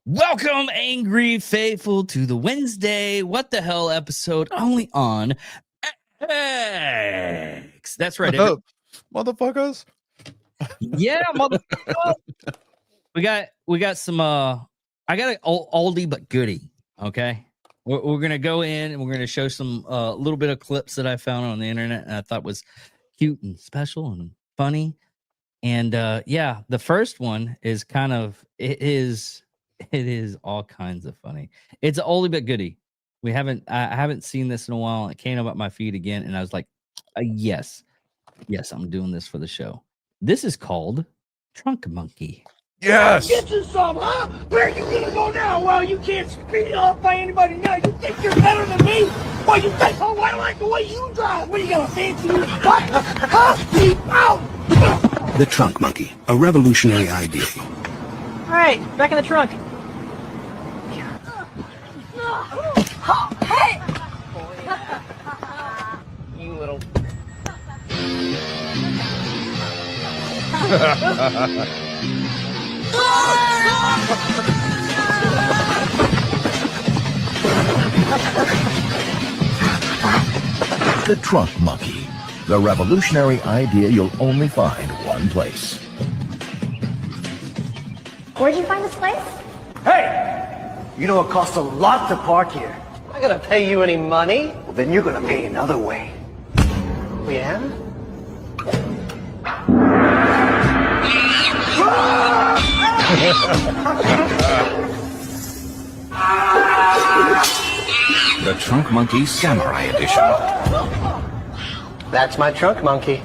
Welcome, Angry Faithful, to the Wednesday What the Hell episode only on X. That's right. Motherfuckers. Yeah, motherfucker. We got some I got an oldie but goodie. Okay. We're gonna go in and we're gonna show some little bit of clips that I found on the internet and I thought was cute and special and funny. And yeah, the first one is it is all kinds of funny. It's an oldie but goodie. I haven't seen this in a while. It came up my feed again, and I was like, yes, I'm doing this for the show. This is called Trunk Monkey. Yes. Get you some, huh? Where you gonna go now? Well, you can't speed up by anybody now. You think you're better than me? Well, you think, oh, I like the way you drive. What, you got a fancy new what? Huh? Keep out! The Trunk Monkey, a revolutionary idea. All right, back in the trunk. Hey! You little... The Trunk Monkey, the revolutionary idea you'll only find one place. Where'd you find this place? Hey! You know it costs a lot to park here. I'm not gonna pay you any money. Well, then you're gonna pay another way. Yeah? The Trunk Monkey Samurai Edition. That's my trunk monkey.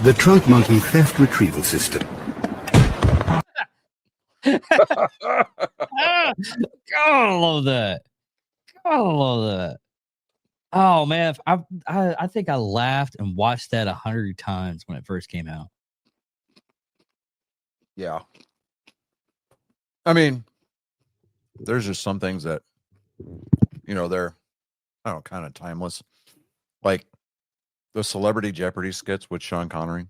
The Trunk Monkey Theft Retrieval System. I love that. I love that. Oh man, I think I laughed and watched that 100 times when it first came out. Yeah. I mean, there's just some things that, they're, I don't know, kind of timeless. Like the Celebrity Jeopardy skits with Sean Connery.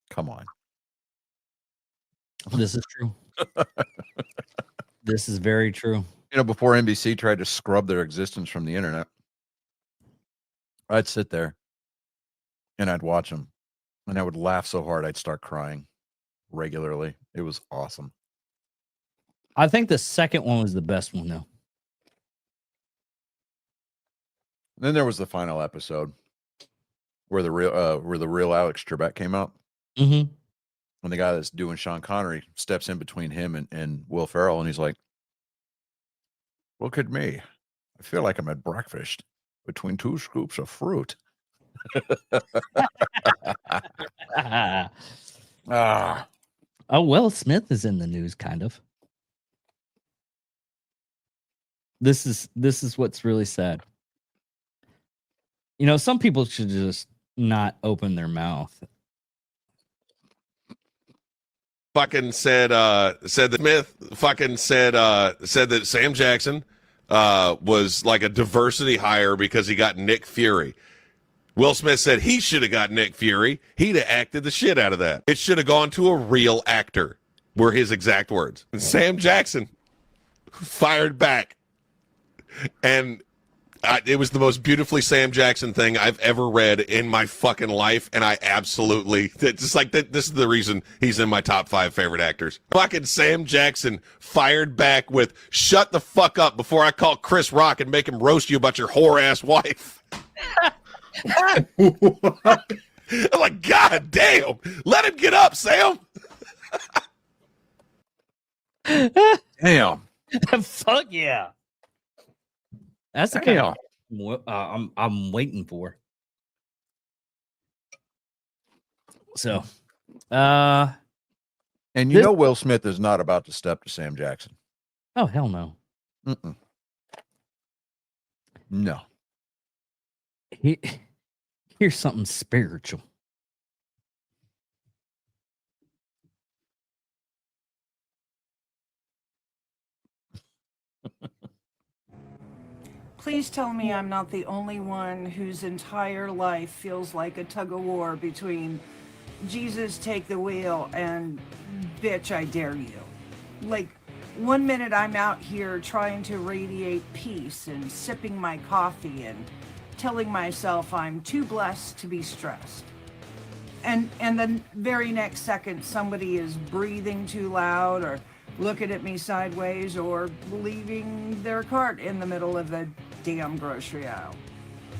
Come on. This is true. This is very true. Before NBC tried to scrub their existence from the internet, I'd sit there and I'd watch them and I would laugh so hard I'd start crying regularly. It was awesome. I think the second one was the best one though. Then there was the final episode where the real Alex Trebek came out. Mm-hmm. And the guy that's doing Sean Connery steps in between him and Will Ferrell, and he's like, "Look at me. I feel like I'm at breakfast between two scoops of fruit." Oh, Will Smith is in the news, kind of. This is what's really sad. Some people should just not open their mouth. Fucking said that Smith fucking said that Sam Jackson was like a diversity hire because he got Nick Fury. Will Smith said he should have got Nick Fury. He'd have acted the shit out of that. It should have gone to a real actor, were his exact words. And Sam Jackson fired back. And it was the most beautifully Sam Jackson thing I've ever read in my fucking life, and I absolutely, it's just like that. This is the reason he's in my top 5 favorite actors. Fucking Sam Jackson fired back with, "Shut the fuck up before I call Chris Rock and make him roast you about your whore ass wife." I'm like, God damn, let him get up, Sam. Damn. Fuck yeah. That's the kind of I'm waiting for. So, and Will Smith is not about to step to Sam Jackson. Oh hell no. Mm-mm. No. Here's something spiritual. Please tell me I'm not the only one whose entire life feels like a tug of war between Jesus, take the wheel, and bitch, I dare you. Like, 1 minute I'm out here trying to radiate peace and sipping my coffee and telling myself I'm too blessed to be stressed. And the very next second, somebody is breathing too loud or looking at me sideways or leaving their cart in the middle of the damn grocery aisle.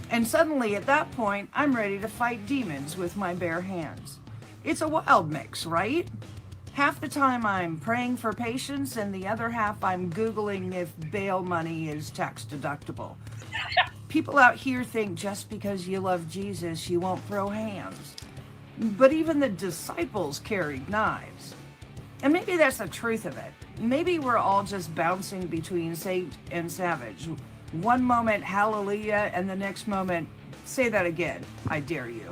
And suddenly at that point, I'm ready to fight demons with my bare hands. It's a wild mix, right? Half the time I'm praying for patience, and the other half I'm Googling if bail money is tax deductible. People out here think just because you love Jesus, you won't throw hands. But even the disciples carried knives. And maybe that's the truth of it. Maybe we're all just bouncing between saint and savage. One moment, hallelujah, and the next moment, say that again, I dare you.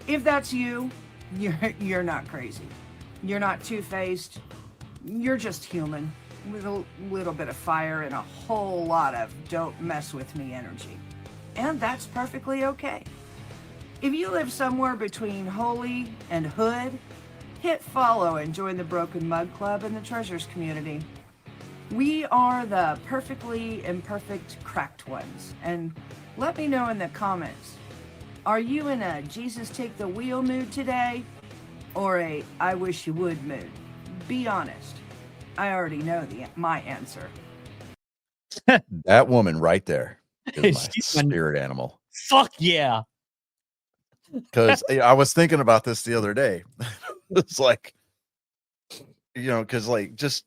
If that's you, you're not crazy. You're not two-faced. You're just human with a little bit of fire and a whole lot of don't mess with me energy. And that's perfectly okay. If you live somewhere between holy and hood, hit follow and join the Broken Mug Club and the Treasures community. We are the perfectly imperfect cracked ones. And let me know in the comments, are you in a Jesus take the wheel mood today? Or a I wish you would mood? Be honest. I already know my answer. That woman right there is my She's my- spirit animal. Fuck yeah. Because I was thinking about this the other day. It's like, because like just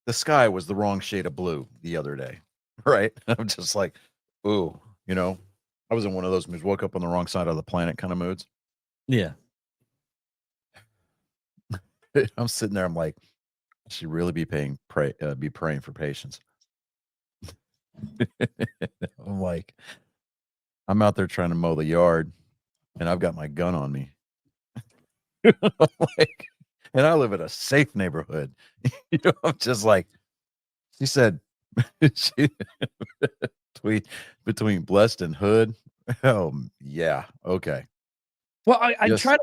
the sky was the wrong shade of blue the other day, right? I'm just like, ooh, I was in one of those moods, woke up on the wrong side of the planet kind of moods. Yeah. I'm sitting there, I'm like, I should really be praying for patience. I'm like, I'm out there trying to mow the yard, and I've got my gun on me. Like, and I live in a safe neighborhood. I'm just like, she said, between blessed and hood. Oh yeah, okay. Well, I Yes. try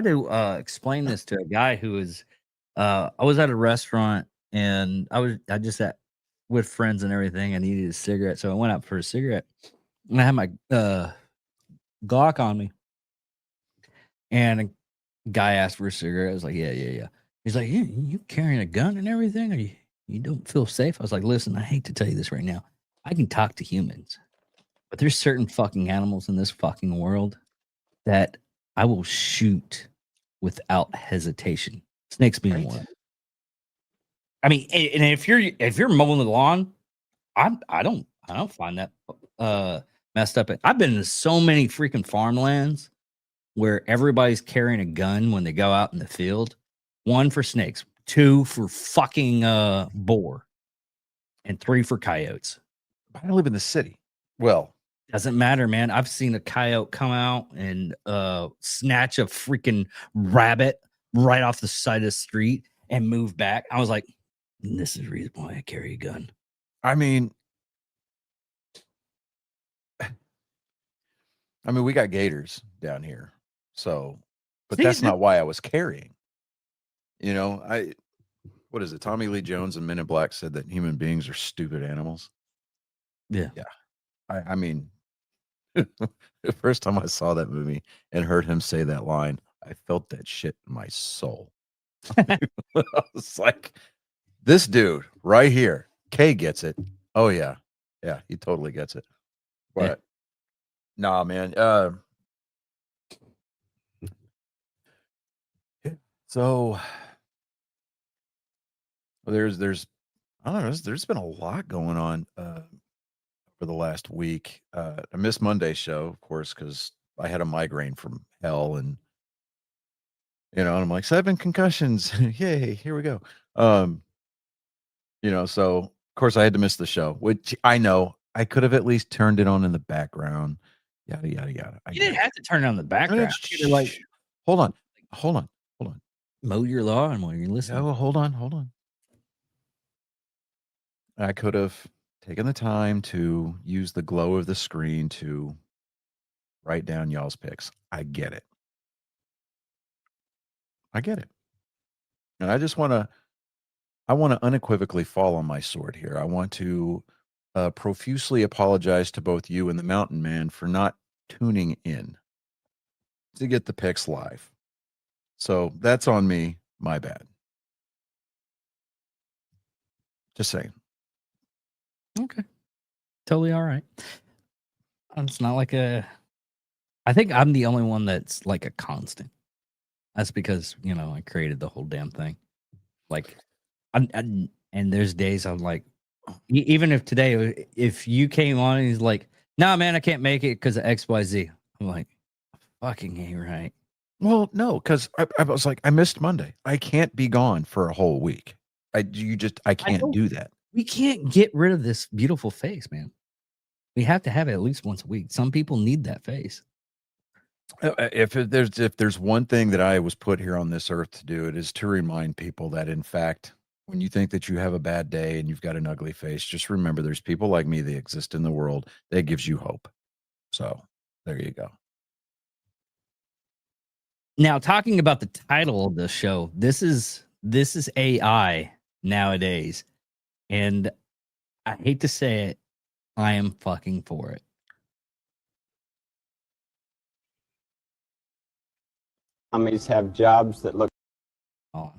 to explain this to a guy who is I was at a restaurant and I just sat with friends and everything. I needed a cigarette, so I went out for a cigarette and I had my Glock on me. And a guy asked for a cigarette. I was like, yeah. He's like, you carrying a gun and everything? Or you don't feel safe? I was like, listen, I hate to tell you this right now. I can talk to humans, but there's certain fucking animals in this fucking world that I will shoot without hesitation. Snakes being one. I mean, and if you're mowing the lawn, I don't find that messed up. I've been in so many freaking farmlands where everybody's carrying a gun when they go out in the field. 1 for snakes, 2 for fucking boar, and 3 for coyotes. I live in the city. Well, doesn't matter, man. I've seen a coyote come out and snatch a freaking rabbit right off the side of the street and move back. I was like, this is the reason why I carry a gun. I mean, we got gators down here. So, but See, that's not why I was carrying. What is it? Tommy Lee Jones and Men in Black said that human beings are stupid animals. Yeah. I mean, the first time I saw that movie and heard him say that line, I felt that shit in my soul. I was like, this dude right here, Kay gets it. Oh yeah. Yeah, he totally gets it. But nah, man. So there's I don't know, there's been a lot going on for the last week. I missed Monday's show, of course, because I had a migraine from hell, and and I'm like 7 concussions. Yay, here we go. So of course I had to miss the show, which I know I could have at least turned it on in the background. Yada yada yada. You didn't have to turn it on the background. You're like, hold on. mow your lawn while you're listening. Oh, hold on. I could have taking the time to use the glow of the screen to write down y'all's picks. I get it. I get it. And I just want to unequivocally fall on my sword here. I want to profusely apologize to both you and the Mountain Man for not tuning in to get the picks live. So that's on me. My bad. Just saying. Okay. Totally all right. It's not like I think I'm the only one that's like a constant. That's because, I created the whole damn thing. Like, and there's days I'm like, even if today, if you came on and he's like, "Nah, man, I can't make it because of XYZ," I'm like, fucking ain't right. Well, no, because I was like, I missed Monday. I can't be gone for a whole week. I can't do that. We can't get rid of this beautiful face, man. We have to have it at least once a week. Some people need that face. If there's one thing that I was put here on this earth to do, it is to remind people that, in fact, when you think that you have a bad day and you've got an ugly face, just remember there's people like me that exist in the world that gives you hope. So there you go. Now, talking about the title of the show, this is AI nowadays, and I hate to say it, I am fucking for it. Mommies have jobs that look. Oh.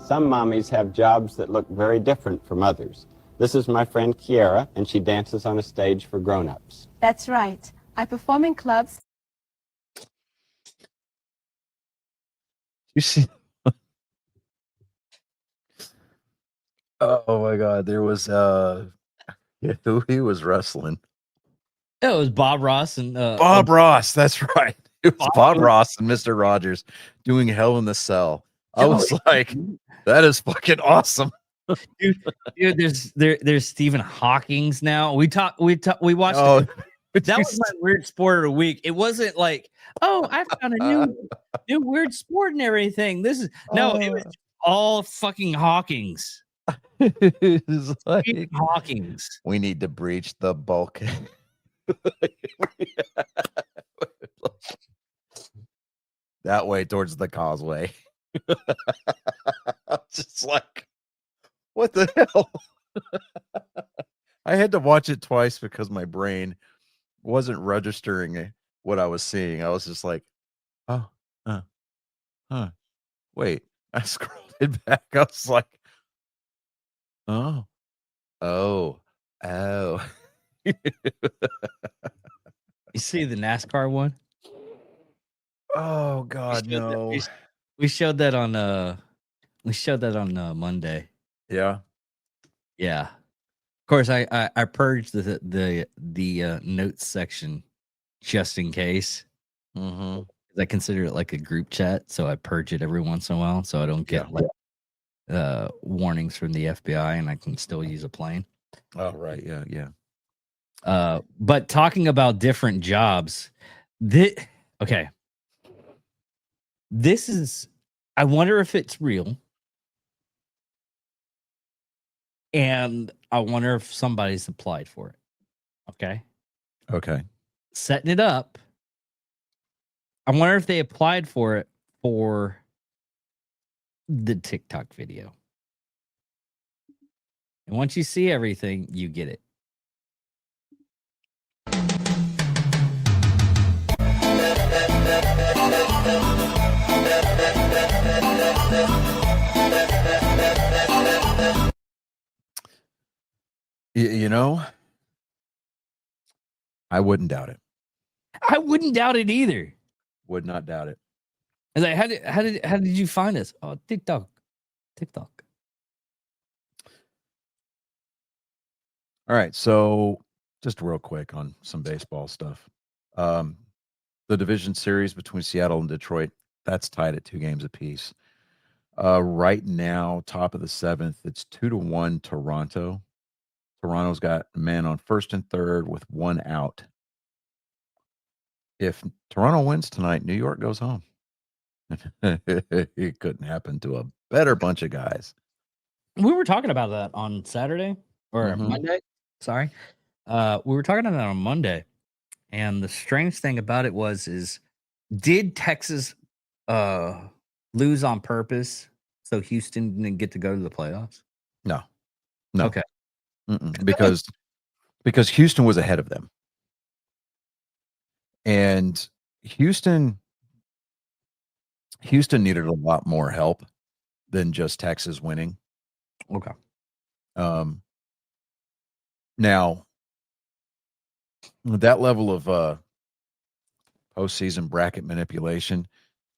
Some mommies have jobs that look very different from others. This is my friend Kiera, and she dances on a stage for grown-ups. That's right. I perform in clubs. You see? Oh my God! There was who he was wrestling. It was Bob Ross and Bob Ross. That's right. It was Bob Ross and Mr. Rogers doing Hell in the Cell. I was like, that is fucking awesome. Dude, there's Stephen Hawking's now. We watched Oh, that was my weird sport of the week. It wasn't like, oh, I found a new weird sport and everything. This is it was all fucking Hawking's. It's like, Hawking's. we need to breach the bulk. That way towards the causeway. Just like, what the hell? I had to watch it twice because my brain wasn't registering what I was seeing. I was just like, wait. I scrolled it back. I was like, oh. You see the NASCAR one? Oh God, no. We showed that on Monday. Yeah. Yeah. Of course, I purged the notes section just in case. Mm-hmm. I consider it like a group chat, so I purge it every once in a while, so I don't get warnings from the FBI, and I can still use a plane. Oh right, yeah. But talking about different jobs, this is. I wonder if it's real. And I wonder if somebody's applied for it. Okay. Setting it up. I wonder if they applied for it for the TikTok video. And once you see everything, you get it. You know, I wouldn't doubt it. I wouldn't doubt it either. Would not doubt it. I was like, how did you find us? Oh, TikTok. All right, so just real quick on some baseball stuff. The division series between Seattle and Detroit, that's tied at 2 games apiece. Right now, top of the 7th, it's 2-1 Toronto. Toronto's got a man on first and third with 1 out. If Toronto wins tonight, New York goes home. It couldn't happen to a better bunch of guys. We were talking about that on Saturday or Mhm. Monday. Sorry. We were talking about that on Monday. And the strange thing about it is did Texas lose on purpose so Houston didn't get to go to the playoffs? No. No. Okay. Because Houston was ahead of them. And Houston needed a lot more help than just Texas winning. Okay. Now, that level of postseason bracket manipulation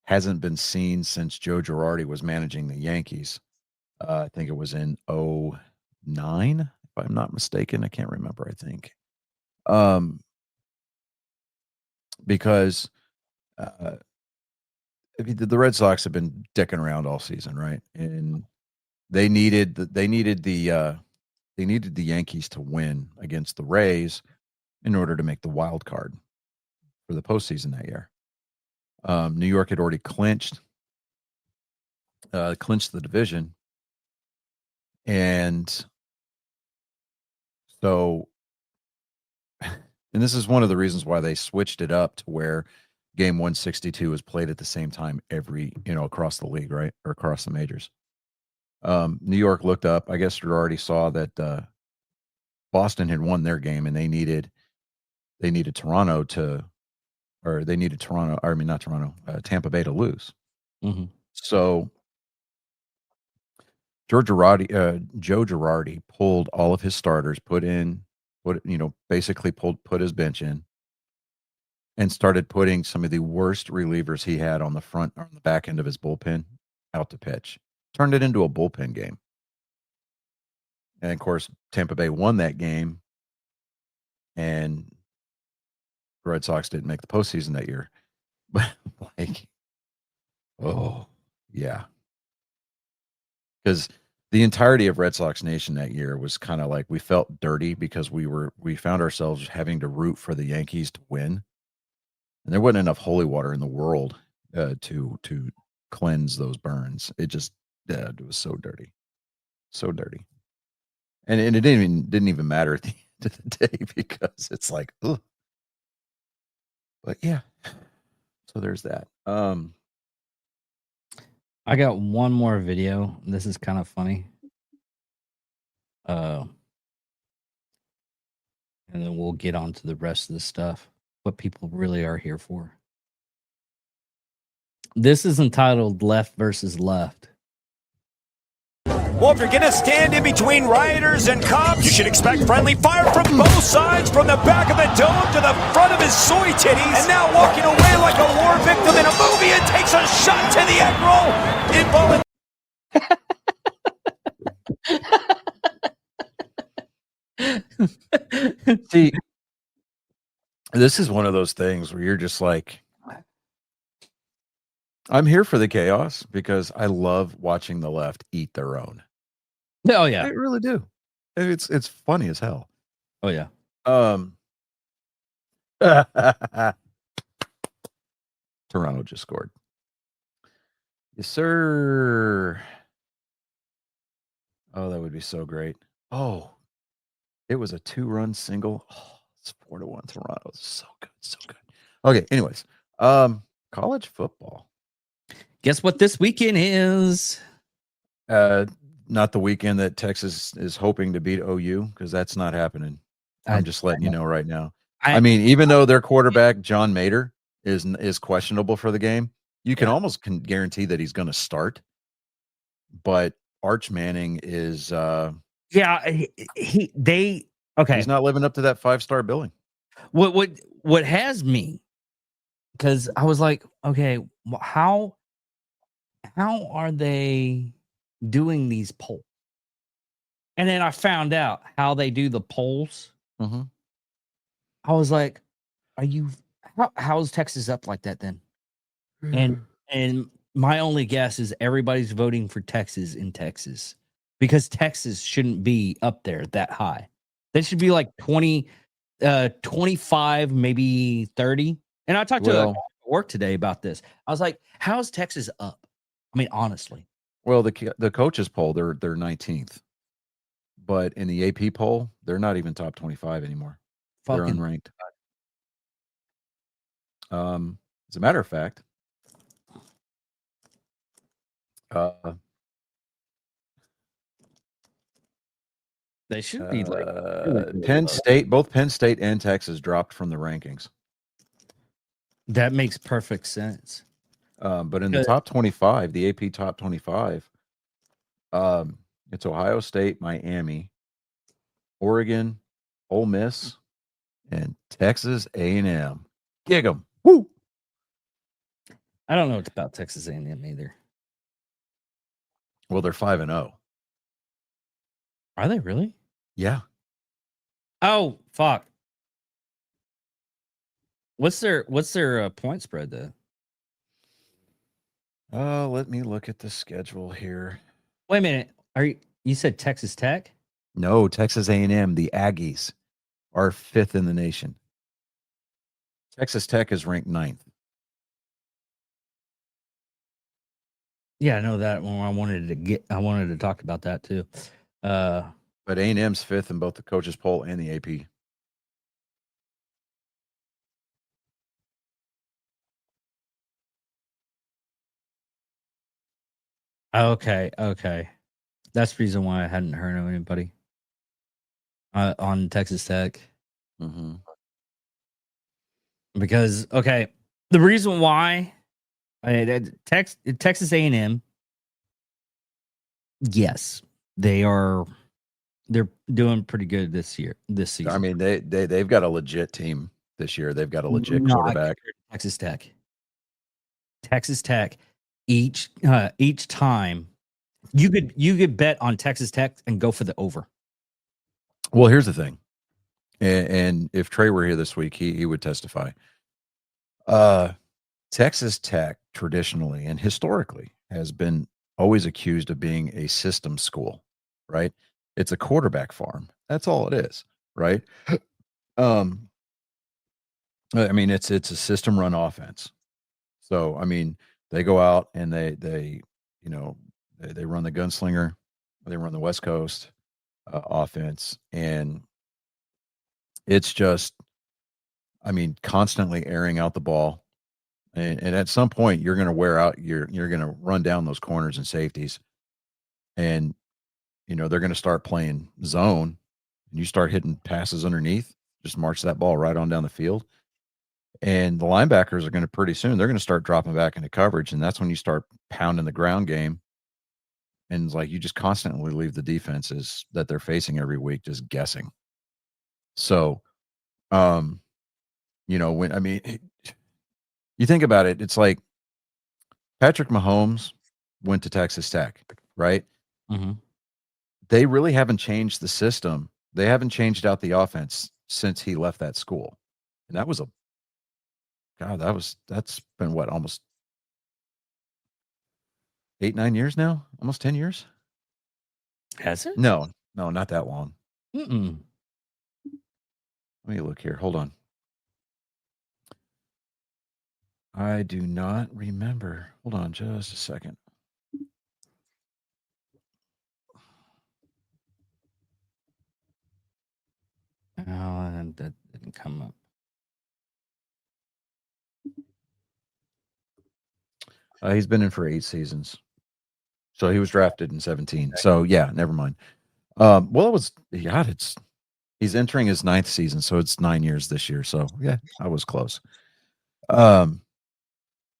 hasn't been seen since Joe Girardi was managing the Yankees. I think it was in 2009, if I'm not mistaken. I can't remember, I think. Because the Red Sox have been dicking around all season, right? And they needed the Yankees to win against the Rays in order to make the wild card for the postseason that year. New York had already clinched the division, and so, and this is one of the reasons why they switched it up to where game 162 is played at the same time across the league, right, or across the majors. New York looked up. I guess Girardi saw that Boston had won their game, and they needed Tampa Bay to lose. Mm-hmm. So Joe Girardi pulled all of his starters, put his bench in, and started putting some of the worst relievers he had on the back end of his bullpen out to pitch. Turned it into a bullpen game. And of course, Tampa Bay won that game, and the Red Sox didn't make the postseason that year. But oh yeah. Because the entirety of Red Sox Nation that year was kind of like we felt dirty because we found ourselves having to root for the Yankees to win. And there wasn't enough holy water in the world to cleanse those burns. It was so dirty. So dirty. And it didn't even matter at the end of the day because it's like, ugh. But yeah. So there's that. I got one more video. This is kind of funny. And then we'll get on to the rest of the stuff, what people really are here for. This is entitled Left versus Left. Well, if you're going to stand in between rioters and cops, you should expect friendly fire from both sides, from the back of the dome to the front of his soy titties. And now walking away like a war victim in a movie and takes a shot to the egg roll. See, this is one of those things where you're just like, I'm here for the chaos because I love watching the left eat their own. Oh yeah, I really do. It's funny as hell. Oh yeah. Toronto just scored. Yes, sir. Oh, that would be so great. Oh, it was a 2-run single. Oh, it's 4-1 Toronto. So good, so good. Okay, anyways, college football. Guess what this weekend is? Not the weekend that Texas is hoping to beat OU, because that's not happening. I'm just letting you know right now. I mean, even though their quarterback John Mater is questionable for the game, you can almost guarantee that he's going to start. But Arch Manning is okay. He's not living up to that 5-star billing. What has me, because I was like, okay, how are they doing these polls? And then I found out how they do the polls. Mm-hmm. I was like, how's Texas up like that then? And my only guess is everybody's voting for Texas in Texas, because Texas shouldn't be up there that high. They should be like 20, 25, maybe 30. And I talked to work today about this. I was like, how's Texas up? I mean, honestly, Well, the coaches poll, they're 19th, but in the AP poll, they're not even top 25 anymore. They're Fucking unranked. As a matter of fact, they should be like Penn State, both Penn State and Texas dropped from the rankings. that makes perfect sense. But in the top 25, the AP top 25, it's Ohio State, Miami, Oregon, Ole Miss, and Texas A&M. Gig 'em. Woo! I don't know about Texas A&M either. Well, they're 5-0. Are they really? Yeah. Oh fuck! What's their point spread though? Let me look at the schedule here. Wait a minute. You said Texas Tech? No, Texas A&M, the Aggies, are 5th in the nation. Texas Tech is ranked 9th. Yeah, I know that one. I wanted to talk about that too. But A&M's 5th in both the coaches poll and the AP. Okay. That's the reason why I hadn't heard of anybody on Texas Tech. Mm-hmm. Because the reason why Texas A&M, yes, they're doing pretty good this season. I mean, they've got a legit team this year. They've got a legit quarterback. Texas Tech, each time you could bet on Texas Tech and go for the over. Well, here's the thing, and if Trey were here this week, he would testify. Texas Tech traditionally and historically has been always accused of being a system school, right? It's a quarterback farm. That's all it is, right? I mean, it's a system run offense. So, I mean, they go out and they run the gunslinger, they run the West Coast offense, and it's just, I mean, constantly airing out the ball. And at some point, you're going to wear out. You're going to run down those corners and safeties, and they're going to start playing zone, and you start hitting passes underneath. Just march that ball right on down the field, and the linebackers are going to pretty soon. They're going to start dropping back into coverage, and that's when you start pounding the ground game. And it's like you just constantly leave the defenses that they're facing every week just guessing. So, when you think about it, it's like Patrick Mahomes went to Texas Tech, right? Mm-hmm. They really haven't changed the system. They haven't changed out the offense since he left that school. And that's been what, almost 8-9 years now? Almost 10 years? Has it? No, not that long. Mm-mm. Let me look here. Hold on. I do not remember. Hold on just a second. Oh, that didn't come up. He's been in for 8 seasons. So he was drafted in 17. So yeah, never mind. He's entering his 9th season, so it's 9 years this year. So yeah, I was close.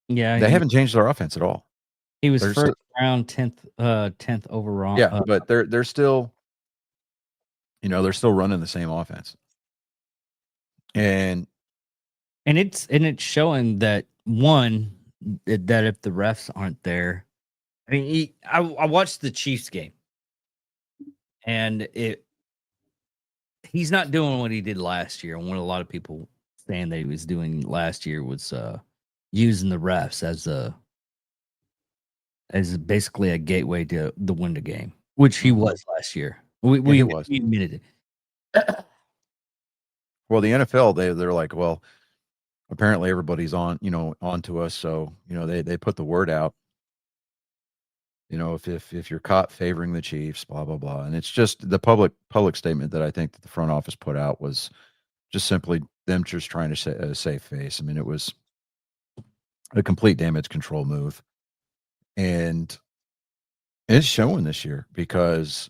Yeah, they haven't changed their offense at all. He was first round, 10th overall. Yeah, but they're still, they're still running the same offense. And it's showing that that if the refs aren't there, I mean, I watched the Chiefs game, and he's not doing what he did last year. And what a lot of people saying that he was doing last year was using the refs as basically a gateway to win the game, which he was last year. We admitted it. Well, the NFL, they're like, well, apparently everybody's on to us. So, they put the word out. You know, if you're caught favoring the Chiefs, blah blah blah, and it's just the public statement that I think that the front office put out was just simply them just trying to save face. I mean, it was a complete damage control move, and it's showing this year because,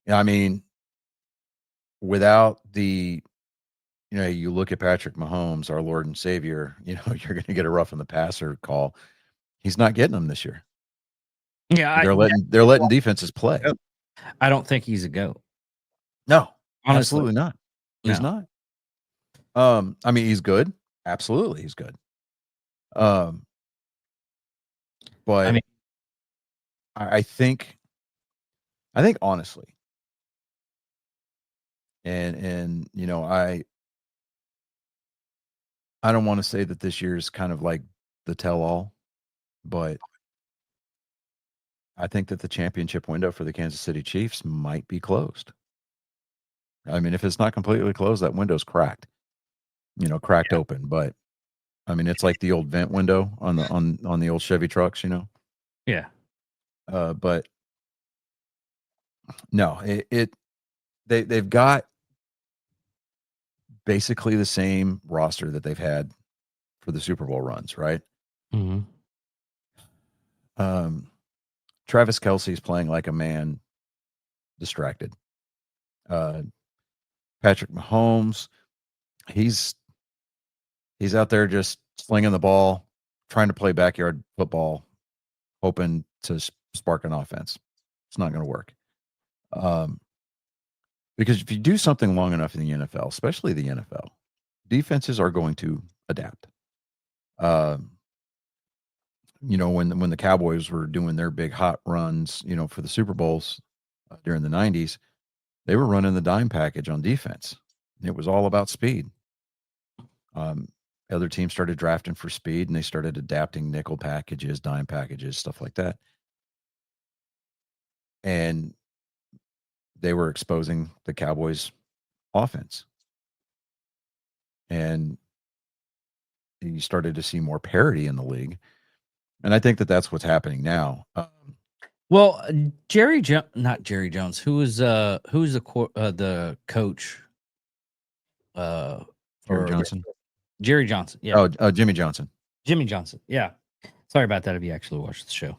I mean, without the, you know, you look at Patrick Mahomes, our Lord and Savior, you know, you're going to get a roughing the passer call. He's not getting them this year. Yeah, They're letting defenses play. I don't think he's a GOAT. No, Honestly. absolutely not. He's not. I mean, he's good. Absolutely, he's good. But I mean, I think honestly, and you know, I don't want to say that this year is kind of like the tell-all, but I think that the championship window for the Kansas City Chiefs might be closed. I mean, if it's not completely closed, that window's cracked. You know, cracked open. But I mean, it's like the old vent window on the old Chevy trucks. You know. Yeah. But no, they've got basically the same roster that they've had for the Super Bowl runs, right? Mm-hmm. Travis Kelce's playing like a man distracted. Patrick Mahomes, he's out there just slinging the ball, trying to play backyard football, hoping to spark an offense. It's not going to work. Because if you do something long enough in the NFL, especially the NFL, defenses are going to adapt. You know, when the Cowboys were doing their big hot runs, you know, for the Super Bowls during the 90s, they were running the dime package on defense. It was all about speed. Other teams started drafting for speed, and they started adapting nickel packages, dime packages, stuff like that. And they were exposing the Cowboys' offense. And you started to see more parity in the league. And I think that that's what's happening now. Well, not Jerry Jones. Who's the coach? Jerry Johnson. Jerry Johnson. Yeah. Oh, Jimmy Johnson. Jimmy Johnson. Yeah. Sorry about that if you actually watched the show.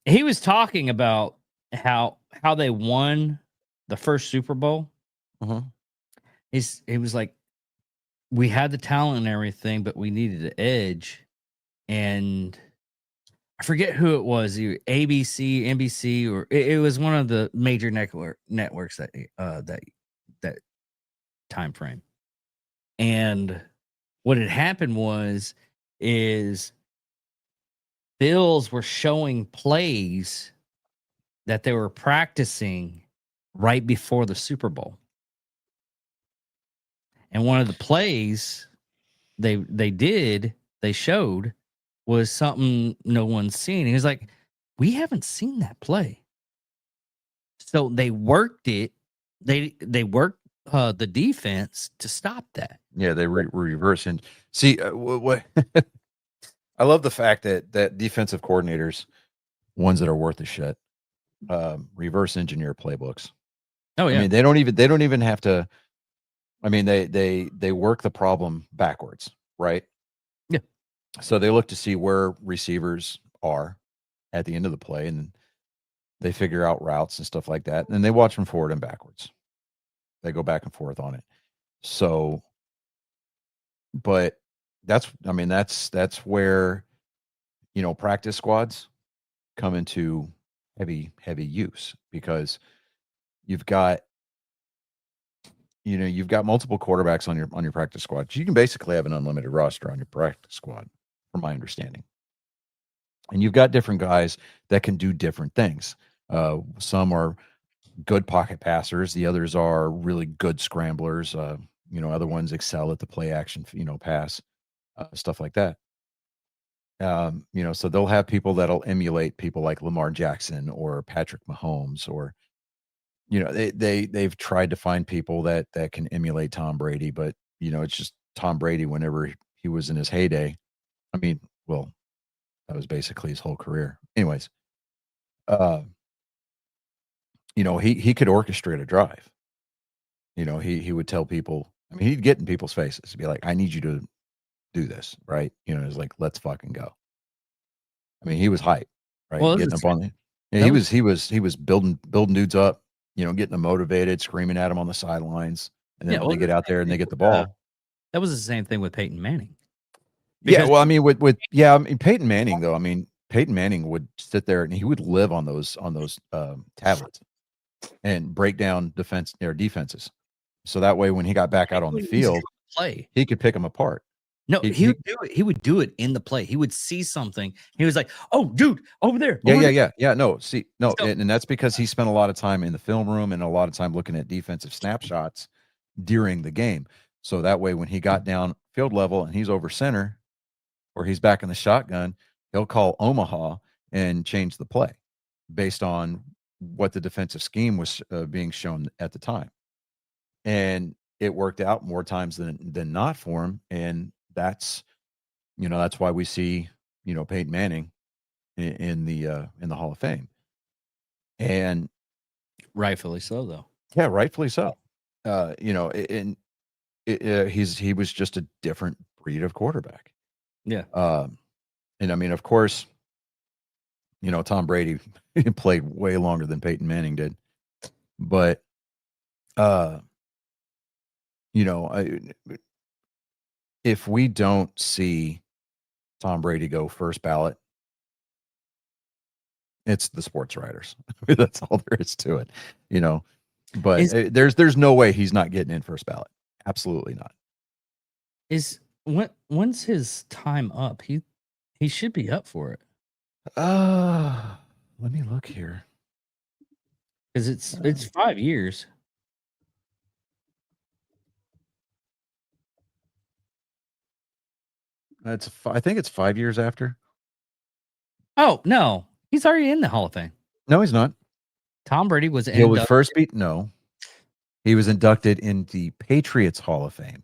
He was talking about how they won the first Super Bowl. He was like, we had the talent and everything, but we needed an edge. And I forget who it was, either ABC, NBC, or it was one of the major networks that time frame. And what had happened is Bills were showing plays that they were practicing right before the Super Bowl. And one of the plays they showed was something no one's seen. He was like, we haven't seen that play. So they worked it. They worked the defense to stop that. Yeah, they reverse and see what I love the fact that defensive coordinators, ones that are worth a shit, reverse engineer playbooks. Oh yeah. I mean, they don't even have to. I mean, they work the problem backwards, right? Yeah. So they look to see where receivers are at the end of the play, and they figure out routes and stuff like that, and they watch them forward and backwards. They go back and forth on it. So, but that's where, you know, practice squads come into heavy use, because you've got multiple quarterbacks on your practice squad. You can basically have an unlimited roster on your practice squad, from my understanding. And you've got different guys that can do different things. Some are good pocket passers. The others are really good scramblers. Other ones excel at the play action, pass, stuff like that. So they'll have people that'll emulate people like Lamar Jackson or Patrick Mahomes, or, they've tried to find people that can emulate Tom Brady, but, it's just Tom Brady whenever he was in his heyday. I mean, well, That was basically his whole career. Anyways, he could orchestrate a drive. He would tell people. I mean, he'd get in people's faces. He'd be like, "I need you to do this, right?" It's like, "Let's fucking go." I mean, he was hype, right? Well, Getting up on it. Yeah, he was building dudes up. Getting them motivated, screaming at them on the sidelines, and then when they get out there and they get the ball. That was the same thing with Peyton Manning. Yeah, well, I mean, Peyton Manning though. I mean, Peyton Manning would sit there and he would live on those tablets and break down defenses. So that way, when he got back out on the field, he could pick them apart. No, he would do it. He would do it in the play. He would see something. He was like, "Oh, dude, over there." Yeah. No, and that's because he spent a lot of time in the film room and a lot of time looking at defensive snapshots during the game. So that way, when he got down field level and he's over center, or he's back in the shotgun, he'll call Omaha and change the play based on what the defensive scheme was being shown at the time. And it worked out more times than not for him. And that's why we see, Peyton Manning in the Hall of Fame. And rightfully so, though. Yeah, rightfully so. He was just a different breed of quarterback. Yeah. And I mean, of course, Tom Brady played way longer than Peyton Manning did, but if we don't see Tom Brady go first ballot, it's the sports writers. That's all there is to it, But there's no way he's not getting in first ballot. Absolutely not. When's his time up? He should be up for it. Let me look here. Because it's 5 years. I think it's 5 years after. Oh no, he's already in the Hall of Fame. No, he's not. Tom Brady was. He was first beat. No, he was inducted in the Patriots Hall of Fame.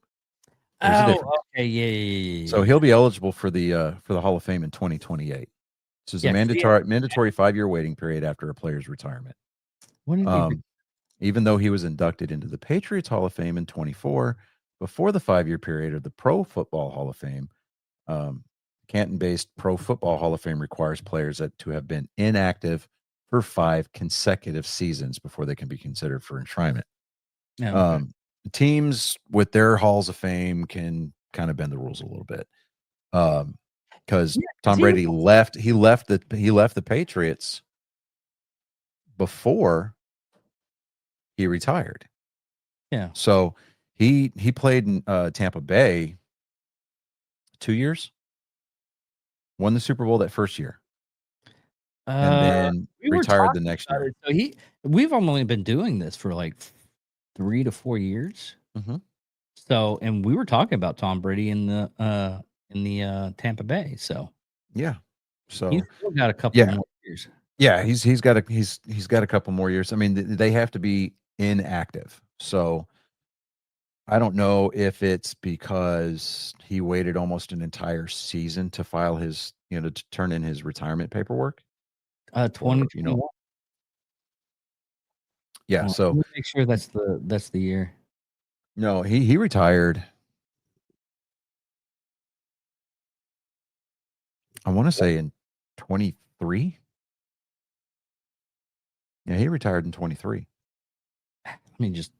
Okay, yeah. So he'll be eligible for the Hall of Fame in 2028. This is a mandatory 5-year waiting period after a player's retirement. Even though he was inducted into the Patriots Hall of Fame in 24, before the 5-year period of the Pro Football Hall of Fame, Canton-based Pro Football Hall of Fame requires players to have been inactive for 5 consecutive seasons before they can be considered for enshrinement. Yeah, okay. Teams with their halls of fame can kind of bend the rules a little bit, because Tom Brady left the Patriots before he retired. Yeah. So he played in Tampa Bay 2 years, won the Super Bowl that first year, and then retired the next year. So we've only been doing this for like 3 to 4 years. Mm-hmm. So, and we were talking about Tom Brady in the Tampa Bay. So yeah, so he's still got a couple more years. Yeah, he's got a couple more years. I mean, they have to be inactive. So I don't know if it's because he waited almost an entire season to file his, to turn in his retirement paperwork. 2021. Yeah, so make sure that's the year. No, he retired. I want to say in 23. Yeah, he retired in 23. I mean, just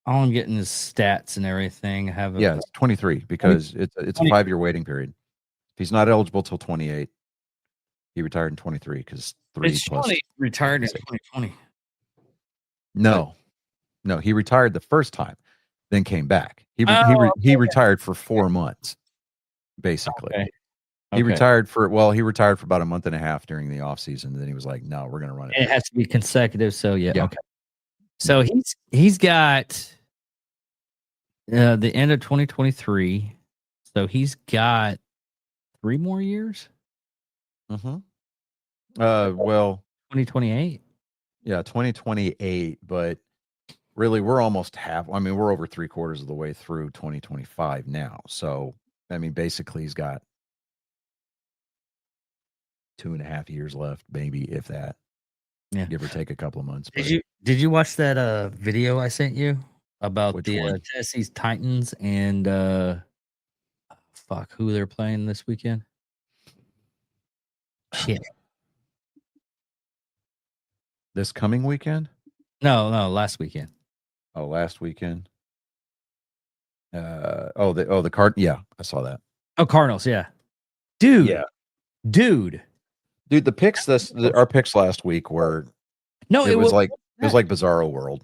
all I'm getting is stats and everything. It's 23 because it's a 5-year waiting period. If he's not eligible till 28, he retired in 23 because 3 plus. Retired in 2020. No, he retired the first time, then came back. He retired for 4 months, basically. Okay. He retired for about a month and a half during the off season. Then he was like, "No, we're going to run it." It has to be consecutive. So yeah. Okay. So he's got the end of 2023. So he's got 3 more years. Mm-hmm. Well, 2028. Yeah, 2028. But really, we're almost half. I mean, we're over 3/4 of the way through 2025 now. So I mean, basically, he's got 2.5 years left, maybe if that. Yeah. Give or take a couple of months. Did you watch that video I sent you about Which the one? Tennessee's Titans and who they're playing this weekend? Shit. This coming weekend? No, last weekend. Oh, last weekend. The card. Yeah, I saw that. Oh, Cardinals, yeah. Dude. Yeah. Dude. Dude, the picks our picks last week were No, it was like Bizarro World.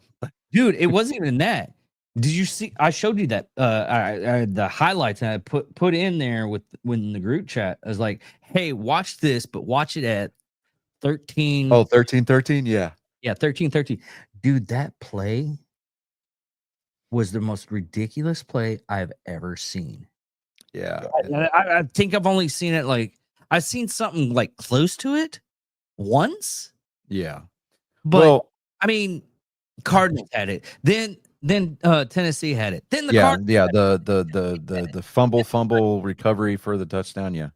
dude, it wasn't even that. Did you see? I showed you that I the highlights and I put in there when the group chat. I was like, "Hey, watch this, but watch it at 13." Oh, 13-13? Yeah. Yeah, 13-13. Dude, that play was the most ridiculous play I've ever seen. Yeah. I think I've only seen it I've seen something like close to it once. Yeah. But Well, I mean, Cardinals had it. Then Tennessee had it. Then the yeah, Cardinals yeah, the fumble recovery for the touchdown, yeah.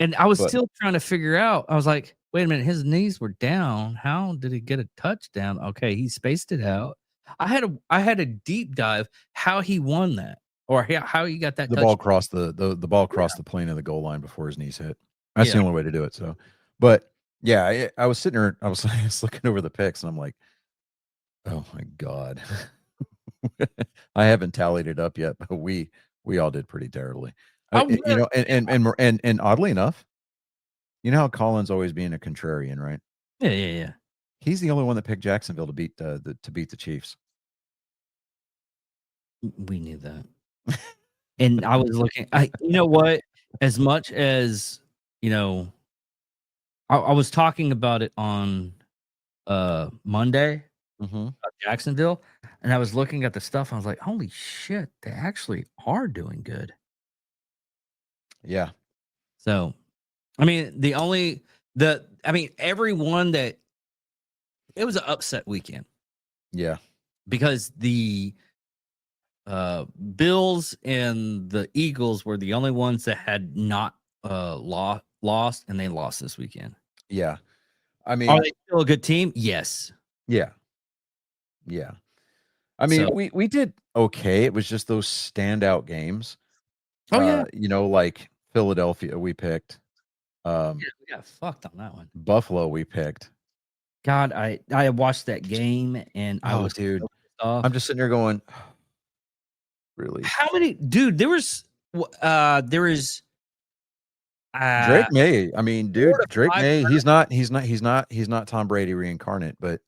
And I was But- still trying to figure out. I was like, wait a minute, his knees were down. How did he get a touchdown? Okay, he spaced it out. I had a deep dive how he won that or how he got that The touchdown. ball crossed the ball crossed the plane of the goal line before his knees hit. That's the Yeah. only way to do it. So, but yeah, I was sitting there, I was looking over the picks, and I'm like, oh my god, I haven't tallied it up yet, but we all did pretty terribly. And oddly enough, you know how Colin's always being a contrarian, right? Yeah. He's the only one that picked Jacksonville to beat the Chiefs. We knew that. And I was looking. You know what? As much as I was talking about it on Monday. Mm-hmm. Jacksonville, and I was looking at the stuff. And I was like, "Holy shit! They actually are doing good." Yeah. So, I mean, everyone that it was an upset weekend Yeah. because the Bills and the Eagles were the only ones that had not lost, and they lost this weekend. Yeah. I mean, Are they still a good team? Yes. yeah. Yeah. I mean, So- we did okay. It was just those standout games. Oh, yeah. Like Philadelphia we picked. Yeah, we got fucked on that one. Buffalo we picked. God, I watched that game and I was dude. so pissed off. I'm just sitting there going, really? How many, dude? There was Drake May. I mean, dude, Drake May. He's not Tom Brady reincarnate, but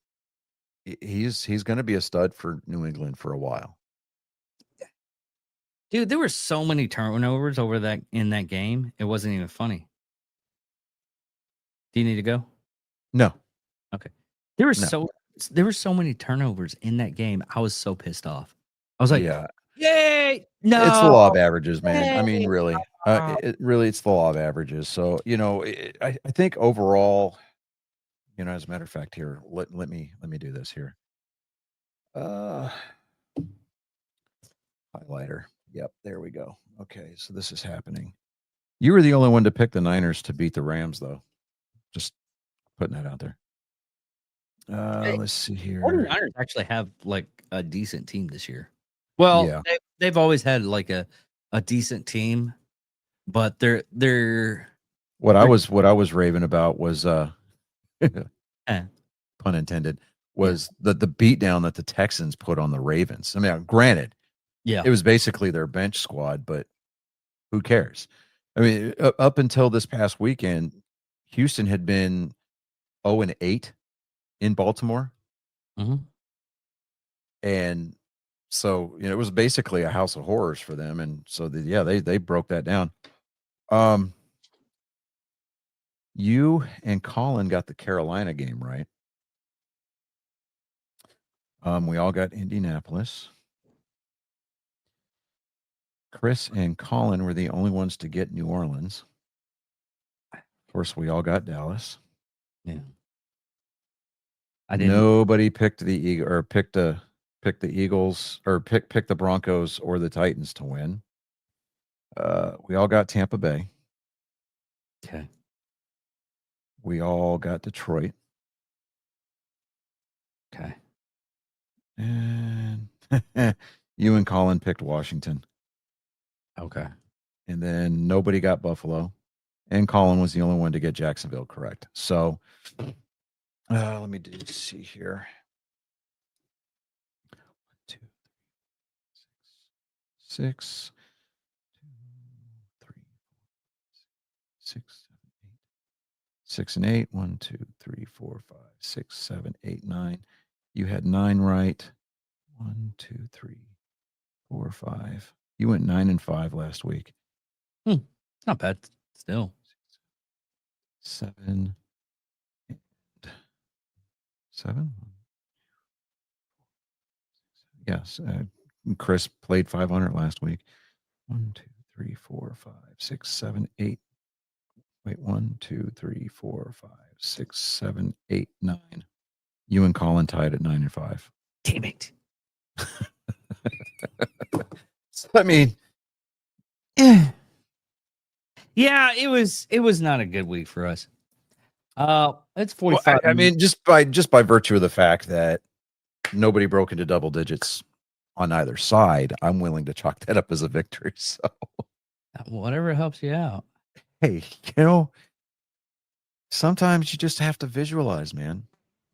he's going to be a stud for New England for a while. Dude, there were so many turnovers in that game. It wasn't even funny. Do you need to go? No. Okay. There were No. so many turnovers in that game. I was so pissed off. I was like, Yeah. "Yay! No, It's the law of averages, man. I mean, Yay! really, it's the law of averages. So, I think overall, as a matter of fact, here, let me do this here. Highlighter. Yep, there we go. Okay, so this is happening. You were the only one to pick the Niners to beat the Rams, though. Just putting that out there. Let's see here. 49ers actually have like a decent team this year. Well, Yeah. they've always had like a decent team, but they're What I was raving about was Eh. pun intended, was the beatdown that the Texans put on the Ravens. I mean, granted, yeah. it was basically their bench squad, but who cares? I mean, up until this past weekend, Houston had been 0-8 in Baltimore. Mhm. And so, it was basically a house of horrors for them. And so, they broke that down. You and Colin got the Carolina game, right? We all got Indianapolis. Chris and Colin were the only ones to get New Orleans. Of course, we all got Dallas. Yeah. I didn't. Nobody picked the Eagle or picked the Eagles or pick the Broncos or the Titans to win. We all got Tampa Bay. Okay. we all got Detroit. Okay. And you and Colin picked Washington. Okay. And then nobody got Buffalo. And Colin was the only one to get Jacksonville correct. So let me see here. 2, 6, 2, 3, 6, 6 and 8. 1, 2, 3, 4, 5, 6, 7, 8, 9. You had 9 right. 1, 2, 3, 4, 5. You went 9 and 5 last week. Not bad. Still. 7 and 7. Yes. Chris played 500 last week. 1, 2, 3, 4, 5, 6, 7, 8. Wait, 1, 2, 3, 4, 5, 6, 7, 8, 9. You and Colin tied at 9 and 5. Damn it. So, I mean, Yeah, it was not a good week for us. It's 45. well, I mean, just by virtue of the fact that nobody broke into double digits on either side, I'm willing to chalk that up as a victory. So, whatever helps you out. hey, sometimes you just have to visualize, man.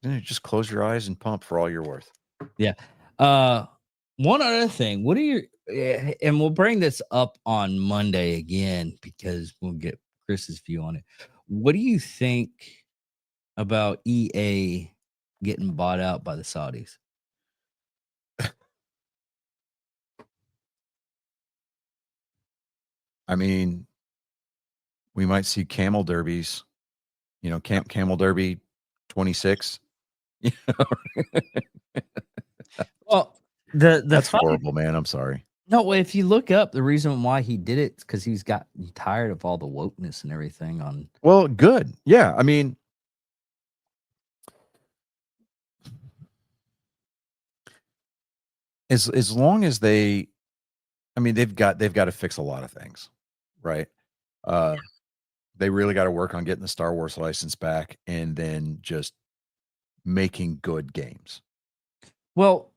You just close your eyes and pump for all you're worth. Yeah. One other thing, what are your and we'll bring this up on Monday again because we'll get Chris's view on it. What do you think about EA getting bought out by the Saudis? I mean, we might see camel derbies, camel derby 26. Well, the That's funny- horrible, man. I'm sorry. No, if you look up the reason why he did it, because he's got tired of all the wokeness and everything on. Well, good. Yeah. I mean, as long as they've got to fix a lot of things, right? They really got to work on getting the Star Wars license back and then just making good games. Well,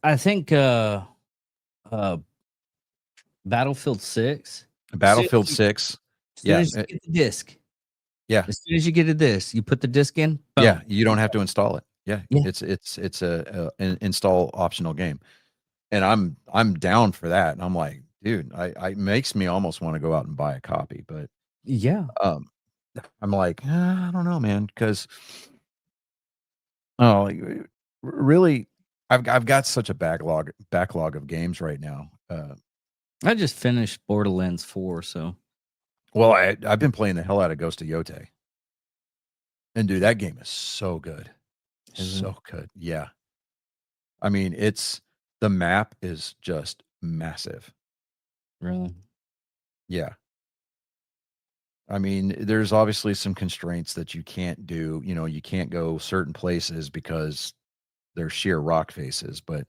I think Battlefield 6. Battlefield 6. As soon as you get the disc. Yeah. As soon as you get a disc, you put the disc in. Boom. Yeah, you don't have to install it. Yeah. Yeah. It's an install optional game. And I'm down for that. And I'm like, dude, it makes me almost want to go out and buy a copy, but Yeah. I'm like, I don't know, man, because really, I've got such a backlog of games right now. I just finished Borderlands 4, so Well, I've been playing the hell out of Ghost of Yotei, and dude, that game is so good, so good. Yeah, I mean, the map is just massive. really. Yeah. I mean, there's obviously some constraints that you can't do. You can't go certain places because they're sheer rock faces. But,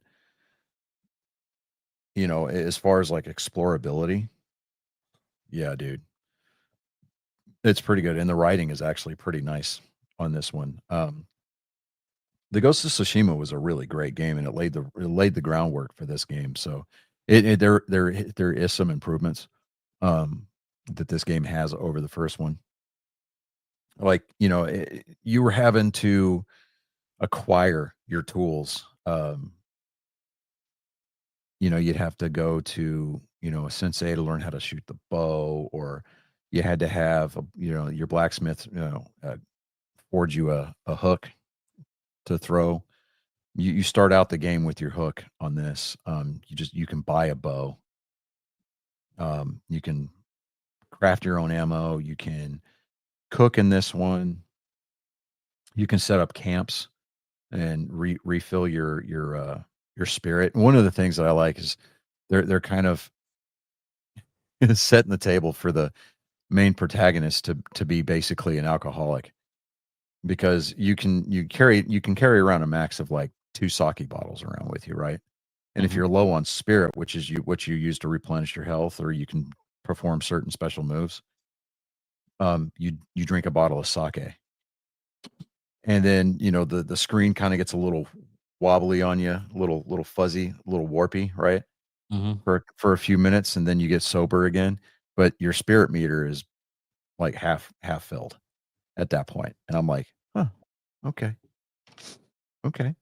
as far as like explorability, yeah, dude, it's pretty good. And the writing is actually pretty nice on this one. The Ghost of Tsushima was a really great game, and it laid the groundwork for this game. So there is some improvements that this game has over the first one. Like, you were having to acquire your tools. You'd have to go to, a sensei to learn how to shoot the bow, or you had to have, your blacksmith, forge you a hook to throw. You start out the game with your hook on this. You can buy a bow. You can craft your own ammo. You can cook in this one. You can set up camps and refill your spirit. And one of the things that I like is they're kind of setting the table for the main protagonist to be basically an alcoholic, because you can carry around a max of like 2 sake bottles around with you, right? And if you're low on spirit, which is what you use to replenish your health, or you can perform certain special moves, you drink a bottle of sake, and then the screen kind of gets a little wobbly on you, a little fuzzy, a little warpy, right? Mhm. For a few minutes, and then you get sober again, but your spirit meter is like half filled at that point, and I'm like, huh, okay, okay,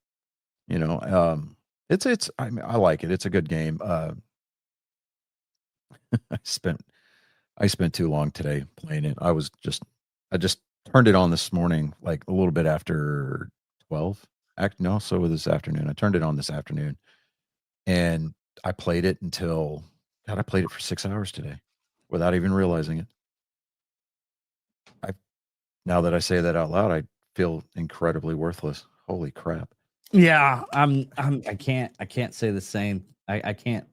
it's I mean, I like it. It's a good game. I spent too long today playing it. I just turned it on this morning, like a little bit after 12. No, so this afternoon. I turned it on this afternoon, and I played it until God. I played it for 6 hours today, without even realizing it. Now that I say that out loud, I feel incredibly worthless. Holy crap! Yeah, I can't say the same. I can't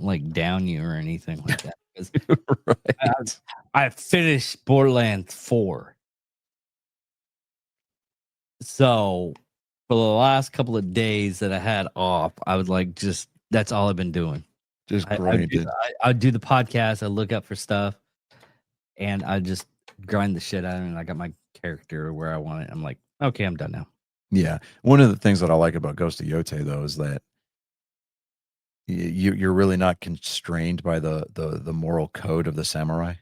like down you or anything like that. 'Cause Right. I finished Borderlands 4. So for the last couple of days that I had off, I was like, just that's all I've been doing. Just I grinded. do the podcast. I look up for stuff, and I just grind the shit out of it. And I got my character where I want it. I'm like, okay, I'm done now. Yeah. One of the things that I like about Ghost of Yote, though, is that you're really not constrained by the moral code of the samurai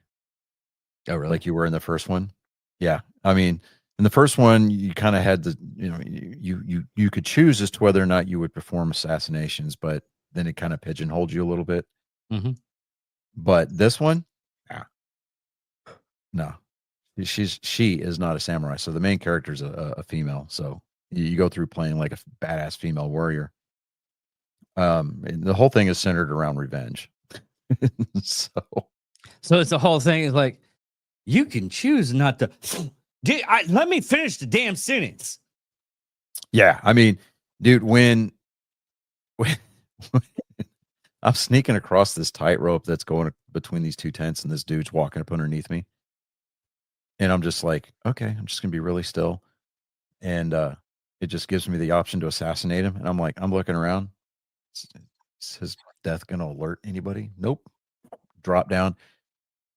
Oh, really? like you were in the first one. Yeah. I mean, in the first one, you kind of had you could choose as to whether or not you would perform assassinations, but then it kind of pigeonholed you a little bit. Mhm. But this one, no, she is not a samurai. So the main character is a female. So you go through playing like a badass female warrior. And the whole thing is centered around revenge. So it's the whole thing is like, you can choose not to. Let me finish the damn sentence. yeah, I mean, dude, when I'm sneaking across this tightrope that's going between these two tents, and this dude's walking up underneath me, and I'm just like, okay, I'm just gonna be really still, and it just gives me the option to assassinate him, and I'm like, I'm looking around. Is his death gonna alert anybody? Nope. Drop down,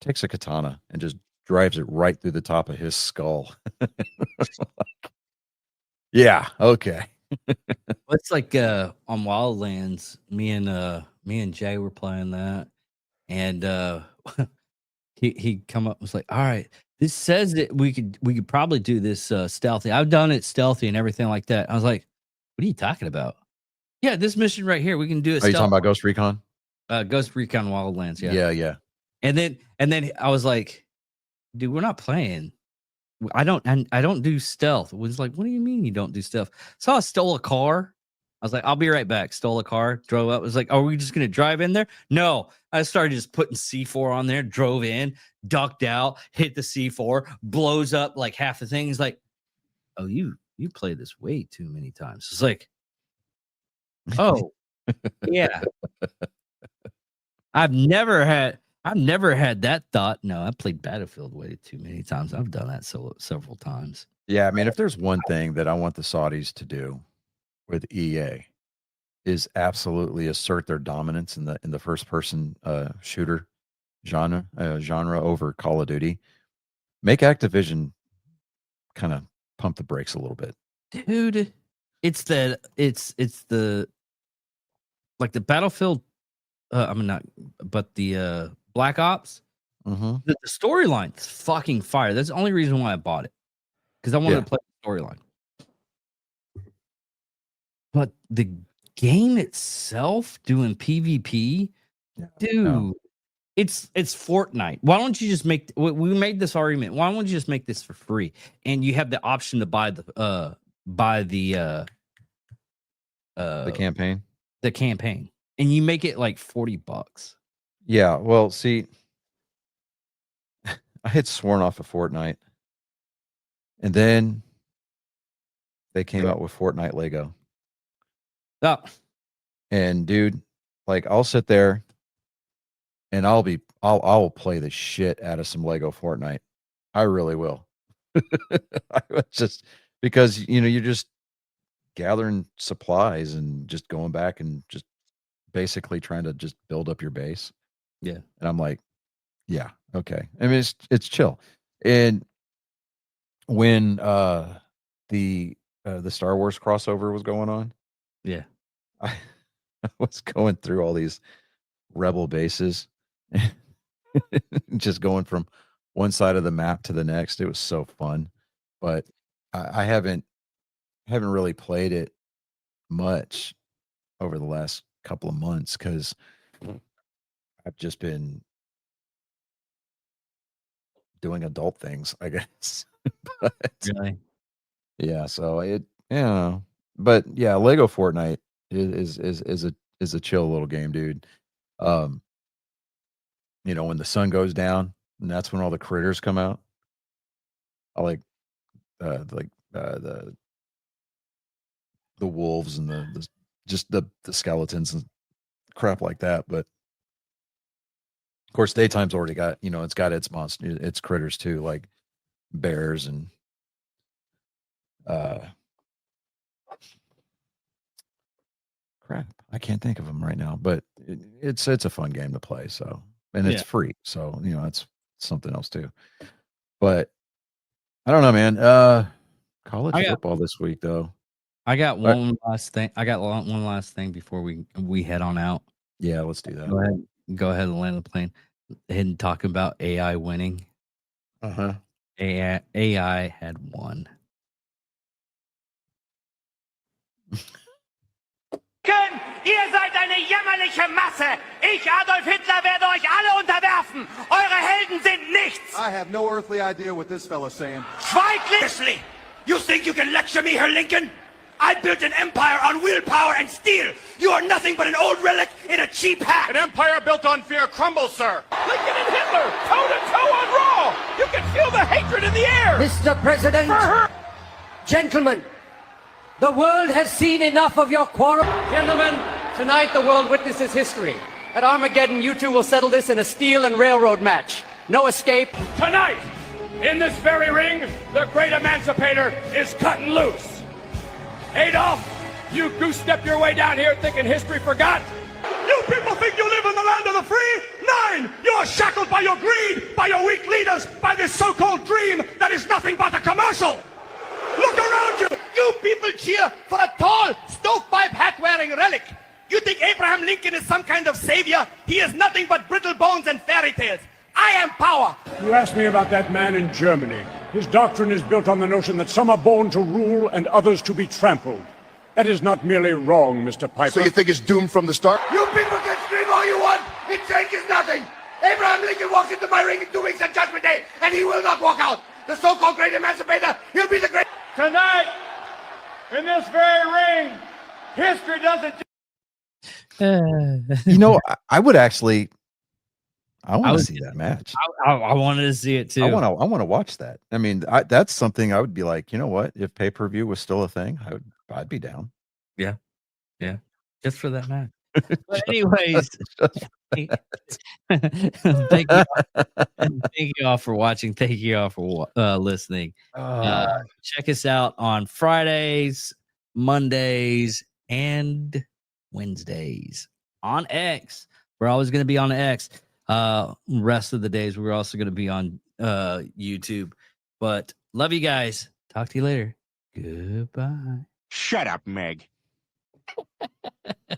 takes a katana, and just drives it right through the top of his skull. Yeah. Okay. It's like on Wildlands, me and Jay were playing that, and he come up and was like, all right, this says that we could probably do this stealthy. I've done it stealthy and everything like that. I was like, what are you talking about? Yeah, this mission right here, we can do it. Are you talking about Ghost Recon? Ghost Recon Wildlands? Yeah. Yeah. And then I was like, dude, we're not playing. I don't do stealth. It was like, what do you mean you don't do stealth? So I stole a car. I was like, I'll be right back. Stole a car, drove up. I was like, are we just gonna drive in there? No. I started just putting C4 on there, drove in, ducked out, hit the C4, blows up like half the thing. He's like, oh, you played this way too many times. It's like, oh, yeah. I've never had that thought. No, I played Battlefield way too many times. I've done that several times. Yeah, I mean, if there's one thing that I want the Saudis to do with EA is absolutely assert their dominance in the first person shooter genre over Call of Duty. Make Activision kind of pump the brakes a little bit. Dude, it's the like the Battlefield the Black Ops, the storyline's fucking fire. That's the only reason why I bought it, because I wanted to play the storyline. But the game itself, doing PvP, dude, it's Fortnite. Why don't you just make? We made this argument. Why don't you just make this for free? And you have the option to buy the campaign. The campaign, and you make it like $40. Yeah, well, see, I had sworn off of Fortnite, and then they came out with Fortnite Lego. Oh. And dude, like, I'll sit there and I'll play the shit out of some Lego Fortnite. I really will. Just because you're just gathering supplies and just going back and just basically trying to just build up your base. Yeah. And I'm like, yeah, Okay. I mean, it's chill. And when the Star Wars crossover was going on, Yeah. I was going through all these rebel bases, just going from one side of the map to the next. It was so fun, but I haven't really played it much over the last couple of months because I've just been doing adult things, I guess. But Really? yeah, so but yeah, Lego Fortnite is a chill little game, dude. Um, when the sun goes down, and that's when all the critters come out. I like the wolves and the just the skeletons and crap like that. But of course, daytime's already got it's got its monster, its critters too, like bears and crap. I can't think of them right now, but it's a fun game to play. So, and it's free, so it's something else too. But I don't know, man. College football this week, though. I got one last thing. One last thing before we head on out. Yeah, let's do that. Go ahead and land the plane. Ahead and talk about AI winning. AI had won. Ihr seid eine jämmerliche Masse. Ich, Adolf Hitler, werde euch alle unterwerfen. Eure Helden sind nichts. I have no earthly idea what this fellow's saying. Schweiglich! You think you can lecture me, Herr Lincoln? I built an empire on willpower and steel. You are nothing but an old relic in a cheap hat. An empire built on fear crumbles, sir. Lincoln and Hitler, toe-to-toe on Raw. You can feel the hatred in the air. Mr. President, gentlemen, the world has seen enough of your quarrel. Gentlemen, tonight the world witnesses history. At Armageddon, you two will settle this in a steel and railroad match. No escape. Tonight, in this very ring, the great emancipator is cutting loose. Adolf, you goose-step your way down here thinking history forgot? You people think you live in the land of the free? 9! You're shackled by your greed, by your weak leaders, by this so-called dream that is nothing but a commercial. Look around you! You people cheer for a tall, stovepipe hat-wearing relic. You think Abraham Lincoln is some kind of savior? He is nothing but brittle bones and fairy tales. I am power. You asked me about that man in Germany. His doctrine is built on the notion that some are born to rule and others to be trampled. That is not merely wrong, Mr. Piper. So you think it's doomed from the start? You people can scream all you want. It changes nothing. Abraham Lincoln walks into my ring in 2 weeks on Judgment Day, and he will not walk out. The so-called great emancipator, he'll be the great... Tonight, in this very ring, history doesn't... I would actually... I want to see that match. I wanted to see it too. I want to watch that. I mean, that's something I would be like, you know what? If pay-per-view was still a thing, I'd be down. Yeah, just for that match. But anyways, thank you all for watching. Thank you all for listening. Check us out on Fridays, Mondays, and Wednesdays on X. We're always going to be on X. Rest of the days we're also going to be on YouTube. But love you guys. Talk to you later. Goodbye. Shut up, Meg.